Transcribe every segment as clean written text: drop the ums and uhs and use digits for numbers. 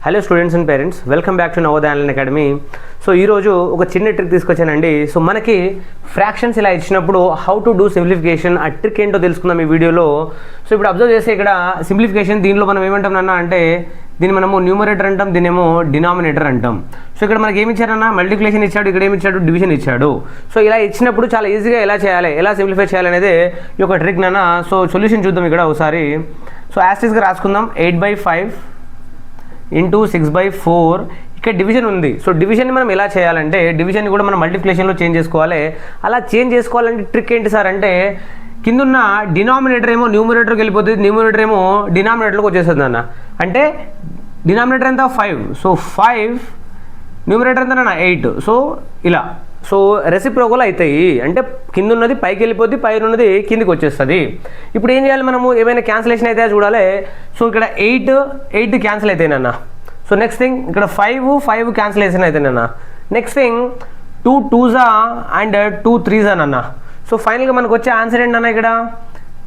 Hello students and parents, welcome back to Navodaya online academy. So ఈరోజు ఒక చిన్న trick తీసుకొచ్చానండి. సో మనకి ఫ్రాక్షన్స్ ఇలా ఇచ్చినప్పుడు హౌ టు డూ సింప్లిఫికేషన్, ఆ ట్రిక్ ఏంటో తెలుసుకుందాం ఈ వీడియోలో. సో ఇప్పుడు అబ్జర్వ్ చేస్తే ఇక్కడ సింప్లిఫికేషన్, దీనిలో మనం ఏమంటాం అన్న అంటే దీన్ని మనము న్యూమరేటర్ అంటాం, దీన్నేమో డినామినేటర్ అంటాం. సో ఇక్కడ మనకి ఏమి ఇచ్చారన్నా, మల్టిప్లికేషన్ ఇచ్చాడు, ఇక్కడ ఏమి ఇచ్చాడు, డివిజన్ ఇచ్చాడు. సో ఇలా ఇచ్చినప్పుడు చాలా ఈజీగా ఎలా చేయాలి, ఎలా సింప్లిఫై చేయాలి అనేది ఈ యొక్క ట్రిక్ నాన్న. సో సొల్యూషన్ చూద్దాం ఇక్కడ ఒకసారి. సో యాస్టిస్గా రాసుకుందాం. 8/5 ఇంటూ 6/4. ఇక్కడ డివిజన్ ఉంది. సో డివిజన్ని మనం ఎలా చేయాలంటే డివిజన్ కూడా మనం మల్టిప్లికేషన్లో చేంజ్ చేసుకోవాలి. అలా చేంజ్ చేసుకోవాలంటే ట్రిక్ ఏంటి సార్ అంటే కిందున్న డినామినేటర్ ఏమో న్యూమరేటర్కి వెళ్ళిపోతుంది, న్యూమరేటర్ ఏమో డినామినేటర్కి వచ్చేస్తుంది అన్న. అంటే డినామినేటర్ ఎంత 5, సో 5 న్యూమరేటర్ ఎంత అన్న 8. సో ఇలా సో రెసిప్రోకల్ అవుతాయి. అంటే కింద ఉన్నది పైకి వెళ్ళిపోద్ది, పైన ఉన్నది కిందికి వచ్చేస్తుంది. ఇప్పుడు ఏం చేయాలి, మనము ఏమైనా క్యాన్సిలేషన్ అయితే చూడాలి. సో ఇక్కడ 8 క్యాన్సిల్ అవుతాయినన్న. సో నెక్స్ట్ థింగ్ ఇక్కడ 5 క్యాన్సిలేషన్ అవుతాయినన్న. Next thing 2 2s and 2 3s అన్న. సో ఫైనల్గా మనకు వచ్చే ఆన్సర్ ఏంటన్నా ఇక్కడ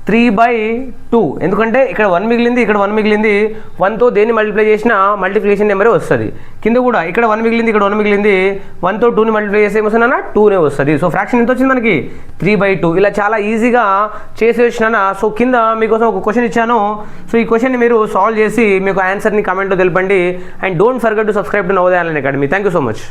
3/2. ఎందుకంటే ఇక్కడ 1 మిగిలింది, ఇక్కడ 1 మిగిలింది. 1తో దేన్ని మల్టిప్లై చేసినా మల్టిప్లికేషన్ నెంబరే వస్తుంది. కింద కూడా ఇక్కడ 1 మిగిలింది, ఇక్కడ 1 మిగిలింది. 1తో 2ని మల్టిప్లై చేస్తే ఏమొస్తుందన్న 2నే వస్తుంది. సో ఫ్రాక్షన్ ఎంత వచ్చింది మనకి 3/2. ఇలా చాలా ఈజీగా చేసేసినా. సో కింద మీకోసం ఒక క్వశ్చన్ ఇచ్చాను. సో ఈ క్వశ్చన్ని మీరు సాల్వ్ చేసి మీకు ఆన్సర్ని కామెంట్లో తెలపండి. And don't forget to subscribe to Navodaya online academy. Thank you so much.